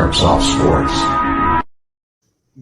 Tarps Off Sports.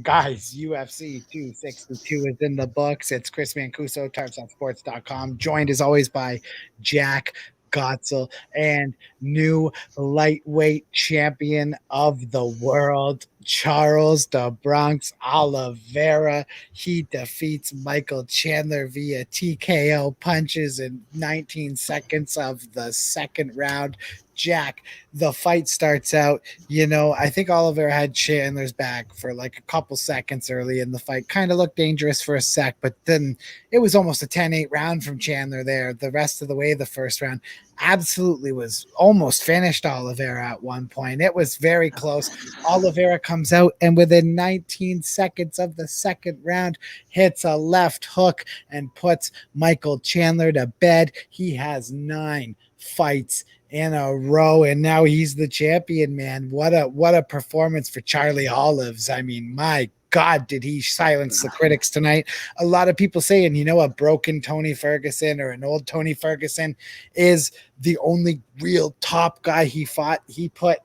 Guys, UFC 262 is in the books. It's Chris Mancuso, tarpsoffsports.com, joined as always by Jack Gotzel and new lightweight champion of the world, Charles the Bronx Oliveira. He defeats Michael Chandler via TKO punches in 19 seconds of the second round. Jack, the fight starts out, I think Oliver had Chandler's back for like a couple seconds early in the fight. Kind of looked dangerous for a sec, but then it was almost a 10-8 round from Chandler there. The rest of the way, the first round absolutely was almost finished Oliveira at one point. It was very close. Oliveira comes out and within 19 seconds of the second round hits a left hook and puts Michael Chandler to bed. He has 9 fights in a row, and now he's the champion, man. What a performance for Charlie Olives. I mean, my God, did he silence the critics tonight? A lot of people saying, a broken Tony Ferguson or an old Tony Ferguson is the only real top guy he fought. He put,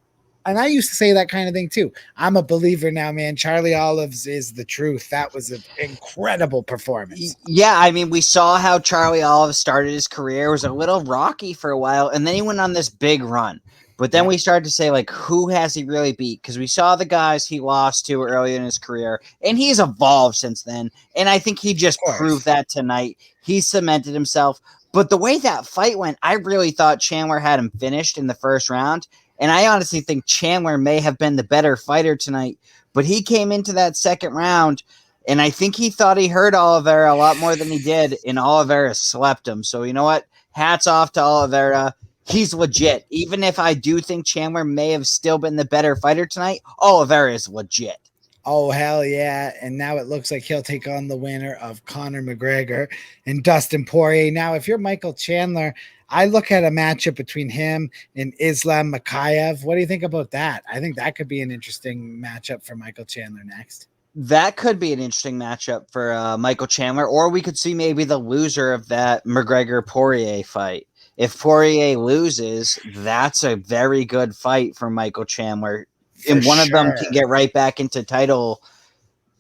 and I used to say that kind of thing too. I'm a believer now, man. Charlie Olives is the truth. That was an incredible performance. Yeah, I mean, we saw how Charlie Olives started his career. It was a little rocky for a while, and then he went on this big run. But then we started to say, like, who has he really beat? Because we saw the guys he lost to early in his career, and he's evolved since then. And I think he just proved that tonight. He cemented himself. But the way that fight went, I really thought Chandler had him finished in the first round. And I honestly think Chandler may have been the better fighter tonight. But he came into that second round, and I think he thought he hurt Oliveira a lot more than he did, and Oliveira slept him. So you know what? Hats off to Oliveira. He's legit. Even if I do think Chandler may have still been the better fighter tonight, Oliveira is legit. Oh, hell yeah. And now it looks like he'll take on the winner of Conor McGregor and Dustin Poirier. Now, if you're Michael Chandler, I look at a matchup between him and Islam Makhachev. What do you think about that? I think that could be an interesting matchup for Michael Chandler next. That could be an interesting matchup for Michael Chandler, or we could see maybe the loser of that McGregor-Poirier fight. If Poirier loses, that's a very good fight for Michael Chandler. And one of them can get right back into title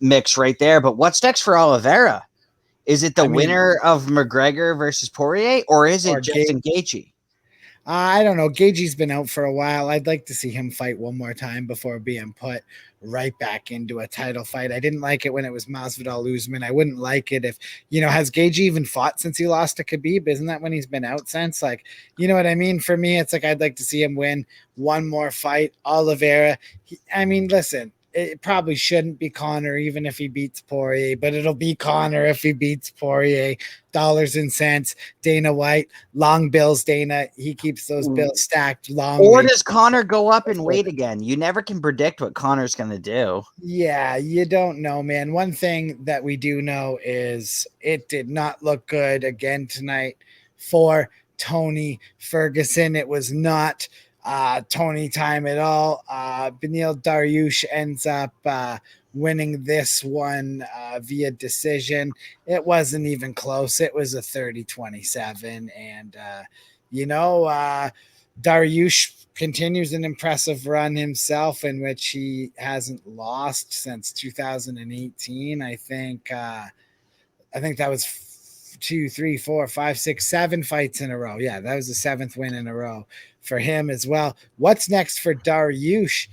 mix right there. But what's next for Oliveira? Is it the winner of McGregor versus Poirier, or is it Justin Gaethje? I don't know. Gaethje's been out for a while. I'd like to see him fight one more time before being put right back into a title fight. I didn't like it when it was Masvidal Usman. I wouldn't like it if, has Gaethje even fought since he lost to Khabib? Isn't that when he's been out since? Like, you know what I mean? For me, it's like I'd like to see him win one more fight. Oliveira, listen, it probably shouldn't be Conor even if he beats Poirier, but it'll be Conor if he beats Poirier. Dollars and cents. Dana White, long bills, Dana. He keeps those bills stacked long. Or does Conor go up in weight again? You never can predict what Conor's going to do. Yeah, you don't know, man. One thing that we do know is it did not look good again tonight for Tony Ferguson. It was not Tony time at all. Beneil Dariush ends up winning this one via decision. It wasn't even close. It was a 30-27. And, Dariush continues an impressive run himself in which he hasn't lost since 2018. I think that was 2, 3, 4, 5, 6, 7 fights in a row. Yeah, that was the 7th win in a row for him as well. What's next for Dariush?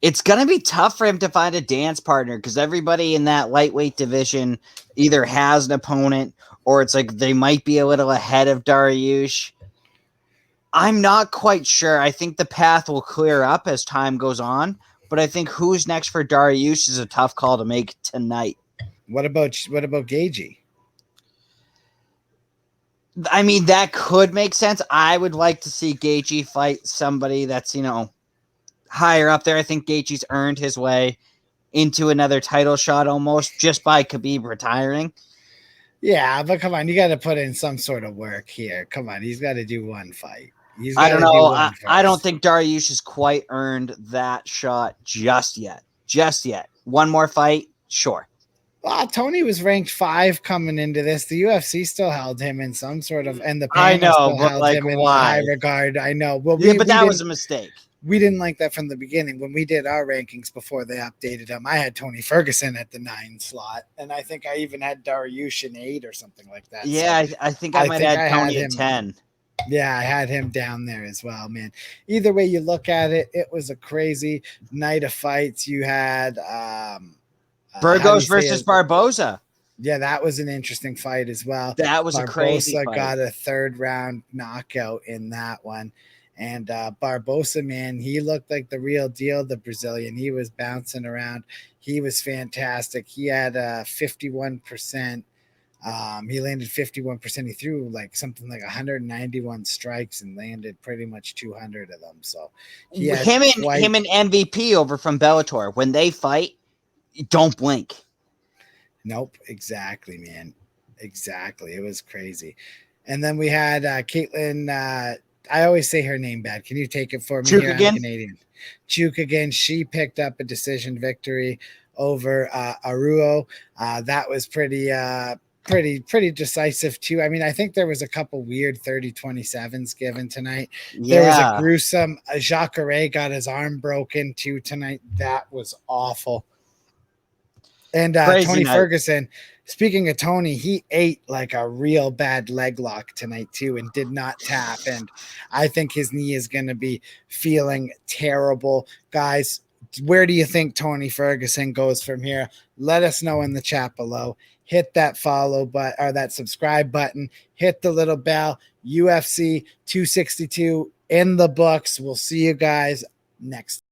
It's going to be tough for him to find a dance partner because everybody in that lightweight division either has an opponent or it's like they might be a little ahead of Dariush. I'm not quite sure. I think the path will clear up as time goes on, but I think who's next for Dariush is a tough call to make tonight. What about Gaethje? I mean, that could make sense. I would like to see Gaethje fight somebody that's, higher up there. I think Gaethje's earned his way into another title shot almost just by Khabib retiring. Yeah, but come on, you got to put in some sort of work here. Come on, he's got to do one fight. I don't know. I don't think Dariush has quite earned that shot just yet. One more fight, sure. Tony was ranked 5 coming into this. The UFC still held him in some sort of, and the panel I know, still but held like him in why? High regard. I know. Well, but that was a mistake. we didn't like that from the beginning. When we did our rankings before they updated them, I had Tony Ferguson at the 9 slot, and I think I even had Dariush in 8 or something like that. Yeah, I think I I might think add I had Tony at him. 10. Yeah, I had him down there as well, man. Either way you look at it, it was a crazy night of fights. You had how do you Burgos say versus it? Barboza. Yeah, that was an interesting fight as well. That was a crazy Barbosa fight. got a third round knockout in that one. And Barbosa, man, he looked like the real deal, the Brazilian. He was bouncing around. He was fantastic. He had 51%. He landed 51%. He threw like something like 191 strikes and landed pretty much 200 of them. So he had Him and MVP over from Bellator. When they fight, don't blink. Nope, exactly, man. Exactly. It was crazy. And then we had Caitlin. I always say her name bad. Can you take it for me here? I'm Canadian. Chukagan. She picked up a decision victory over Aruo. That was pretty decisive too. I mean, I think there was a couple weird 30-27s given tonight. Yeah. There was a gruesome Jacare got his arm broken too tonight. That was awful. And Tony Ferguson, speaking of Tony, he ate like a real bad leg lock tonight too and did not tap. And I think his knee is going to be feeling terrible. Guys, where do you think Tony Ferguson goes from here? Let us know in the chat below. Hit that follow button or that subscribe button. Hit the little bell. UFC 262 in the books. We'll see you guys next time.